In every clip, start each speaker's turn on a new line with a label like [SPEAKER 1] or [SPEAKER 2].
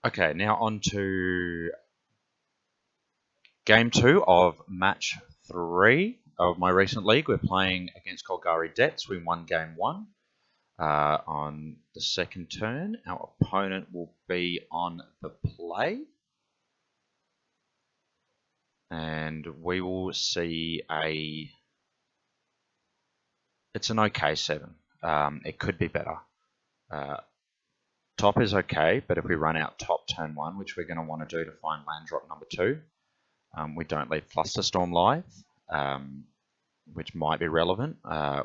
[SPEAKER 1] Okay, now on to game 2 of match 3 of my recent league. We're playing against Golgari Debts. We won game 1. On the second turn, our opponent will be on the play. And we will see it's an okay 7. It could be better. Top is okay, but if we run out top turn 1, which we're going to want to do to find land drop number 2, we don't leave Flusterstorm live, which might be relevant.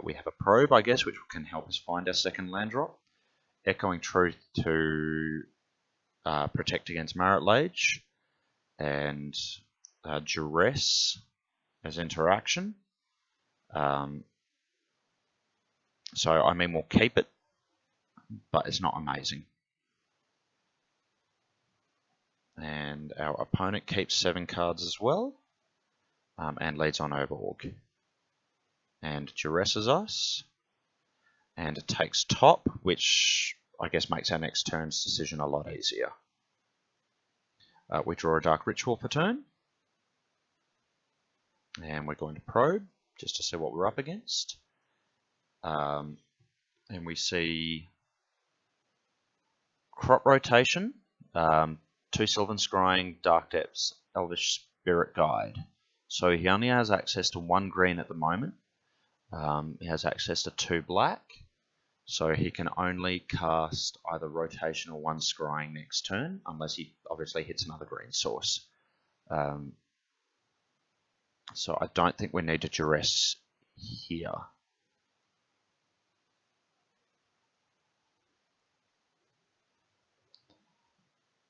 [SPEAKER 1] We have a probe, I guess, which can help us find our second land drop. Echoing Truth to protect against Marit Lage, and Duress as interaction. So, I mean, we'll keep it, but it's not amazing. And our opponent keeps 7 cards as well, and leads on Urborg. And duresses us, and it takes top, which I guess makes our next turn's decision a lot easier. We draw a Dark Ritual for turn, and we're going to probe just to see what we're up against. And we see crop rotation, 2 Sylvan Scrying, Dark Depths, Elvish Spirit Guide. So he only has access to 1 green at the moment. He has access to 2 black, so he can only cast either rotation or 1 scrying next turn, unless he obviously hits another green source. So I don't think we need to duress here.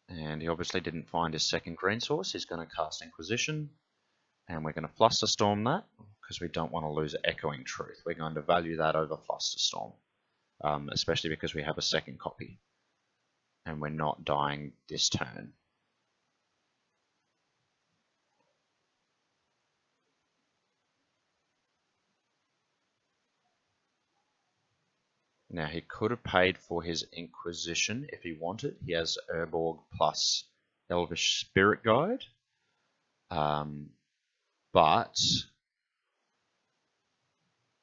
[SPEAKER 1] And he obviously didn't find his second green source. He's going to cast Inquisition, and we're going to Flusterstorm that, because we don't want to lose Echoing Truth. We're going to value that over Flusterstorm, especially because we have a second copy, and we're not dying this turn. Now, he could have paid for his Inquisition if he wanted. He has Urborg plus Elvish Spirit Guide. But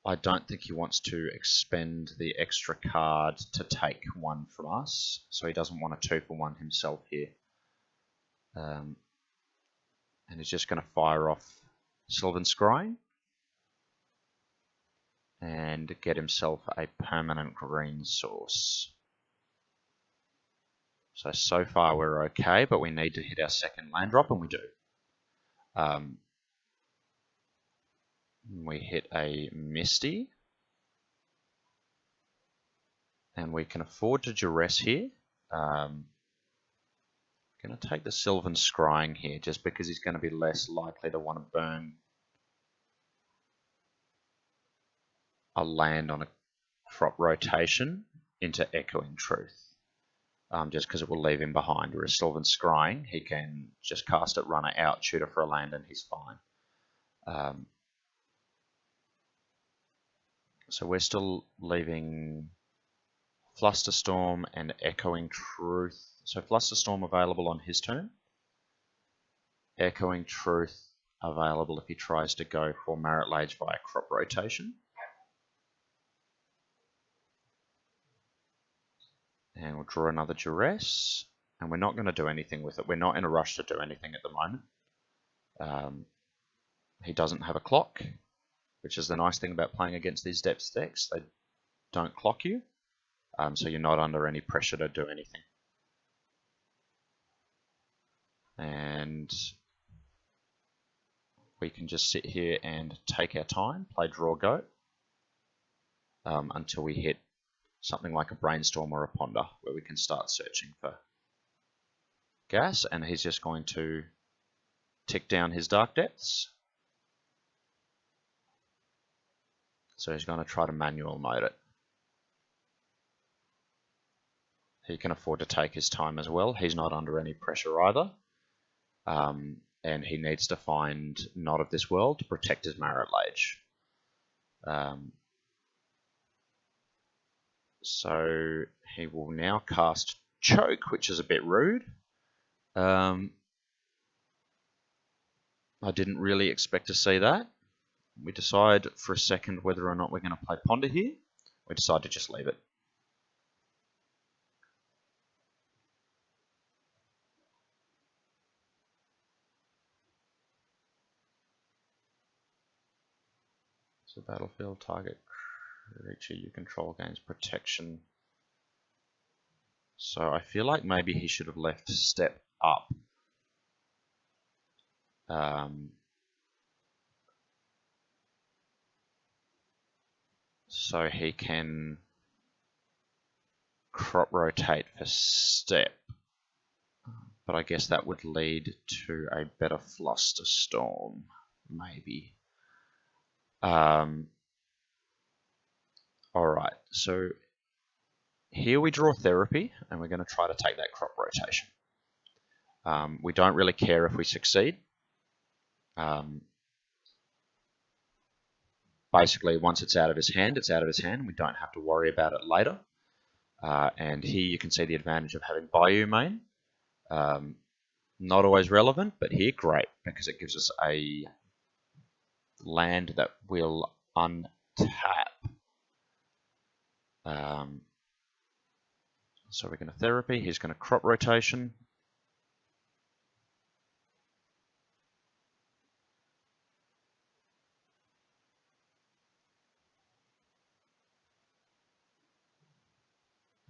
[SPEAKER 1] I don't think he wants to expend the extra card to take 1 from us. So he doesn't want a 2-for-1 himself here. And he's just going to fire off Sylvan Scrying and get himself a permanent green source. So far we're okay, but we need to hit our second land drop, and we do. We hit a Misty, and we can afford to duress here. Going to take the Sylvan Scrying here, just because he's going to be less likely to want to burn a land on a crop rotation into Echoing Truth, just because it will leave him behind. Whereas Sylvan Scrying, he can just cast it, run it out, shoot it for a land, and he's fine. So we're still leaving Flusterstorm and Echoing Truth. So Flusterstorm available on his turn. Echoing Truth available if he tries to go for Marit Lage via crop rotation. And we'll draw another duress, and we're not going to do anything with it. We're not in a rush to do anything at the moment. He doesn't have a clock, which is the nice thing about playing against these depths decks. They don't clock you, so you're not under any pressure to do anything. And we can just sit here and take our time, play Draw Go, until we hit something like a Brainstorm or a Ponder, where we can start searching for gas. And he's just going to tick down his Dark Depths. So he's going to try to manual mode it. He can afford to take his time as well. He's not under any pressure either. And he needs to find Not of This World to protect his Marit Lage. So he will now cast Choke, which is a bit rude. I didn't really expect to see that. We decide for a second whether or not we're going to play Ponder here. We decide to just leave it. So battlefield target creature you control gains protection. So I feel like maybe he should have left step up. So he can crop rotate for step. But I guess that would lead to a better Flusterstorm, maybe. Alright, so here we draw Therapy, and we're going to try to take that crop rotation. We don't really care if we succeed. Basically, once it's out of his hand, it's out of his hand. We don't have to worry about it later. And here you can see the advantage of having Bayou main. Not always relevant, but here, great, because it gives us a land that will untap. So we're going to Therapy. He's going to crop rotation.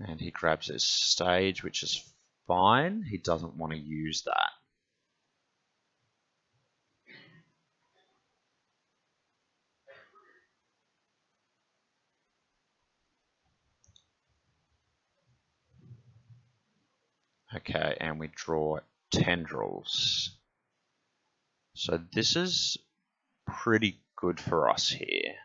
[SPEAKER 1] And he grabs his stage, which is fine. He doesn't want to use that. Okay, and we draw Tendrils. So this is pretty good for us here.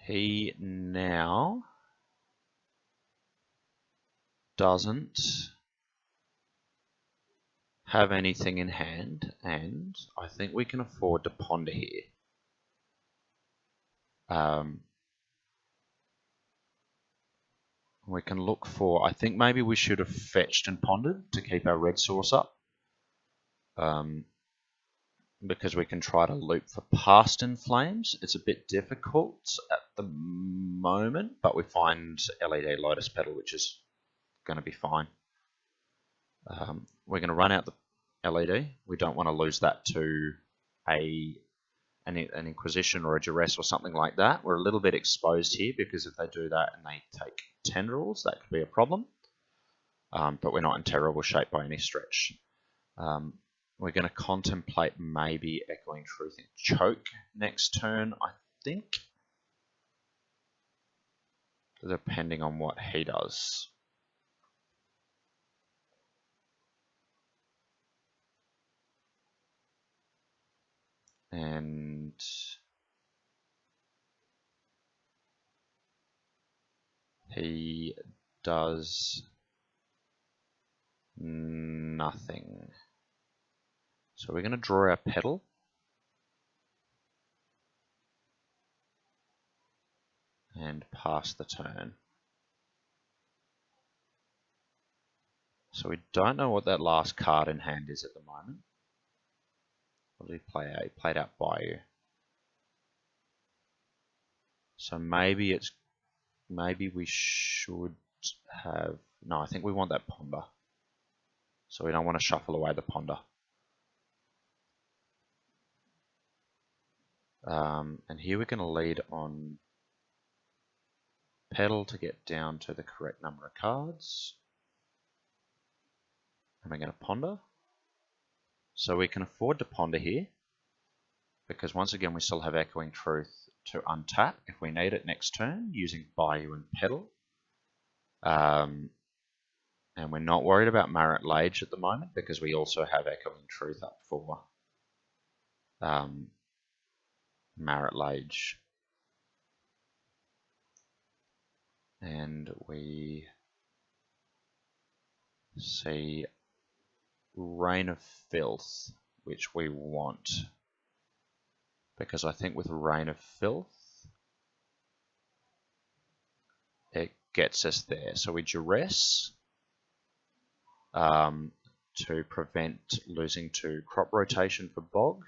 [SPEAKER 1] He now doesn't have anything in hand, and I think we can afford to ponder here. We can look for, I think maybe we should have fetched and pondered to keep our red source up. Because we can try to loop for past in flames. It's a bit difficult at the moment, but we find LED Lotus Petal, which is going to be fine. We're going to run out the LED. We don't want to lose that to an Inquisition or a Duress or something like that. We're a little bit exposed here because if they do that and they take Tendrils, that could be a problem. But we're not in terrible shape by any stretch. We're going to contemplate maybe Echoing Truth and Choke next turn, I think. Depending on what he does. And he does nothing. So we're going to draw our Petal. And pass the turn. So we don't know what that last card in hand is at the moment. What did he play out? He played out Bayou. So maybe we should have, no, I think we want that Ponder. So we don't want to shuffle away the Ponder. And here we're going to lead on Petal to get down to the correct number of cards. And we're going to Ponder. So we can afford to Ponder here, because once again we still have Echoing Truth to untap if we need it next turn using Bayou and Petal. And we're not worried about Marit Lage at the moment because we also have Echoing Truth up for Marit Lage. And we see Rain of Filth, which we want. Because I think with Rain of Filth, it gets us there. So we duress to prevent losing to crop rotation for bog,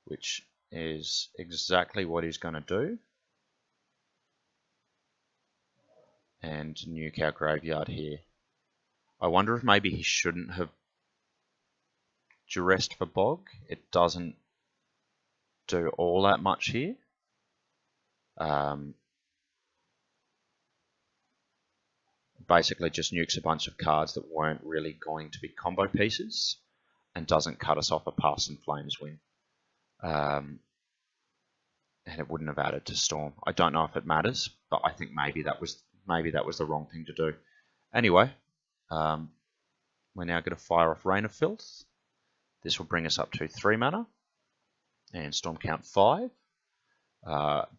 [SPEAKER 1] which is exactly what he's going to do. And nuke our graveyard here. I wonder if maybe he shouldn't have duressed for bog. It doesn't do all that much here. Basically just nukes a bunch of cards that weren't really going to be combo pieces and doesn't cut us off a Past in Flames win. And it wouldn't have added to Storm. I don't know if it matters, but I think maybe that was the wrong thing to do. Anyway, we're now going to fire off Rain of Filth. This will bring us up to 3 mana and Storm count 5.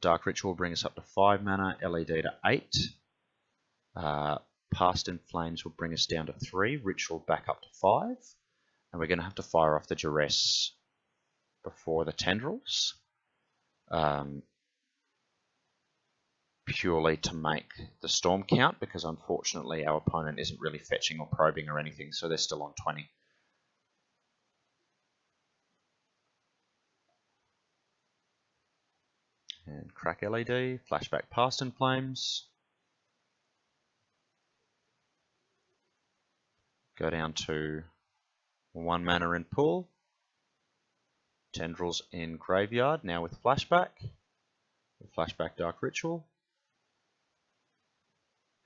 [SPEAKER 1] Dark Ritual will bring us up to 5 mana, LED to 8. Past in Flames will bring us down to 3, Ritual back up to 5. And we're going to have to fire off the Duress before the Tendrils. Purely to make the Storm count, because unfortunately our opponent isn't really fetching or probing or anything, so they're still on 20. And crack LED, flashback Past in Flames. Go down to 1 mana in pool. Tendrils in graveyard, now with flashback. Flashback Dark Ritual.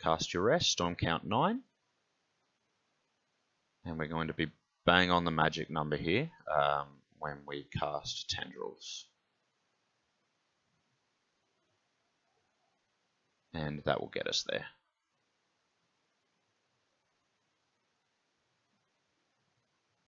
[SPEAKER 1] Cast Duress, Storm count 9. And we're going to be bang on the magic number here when we cast Tendrils. And that will get us there.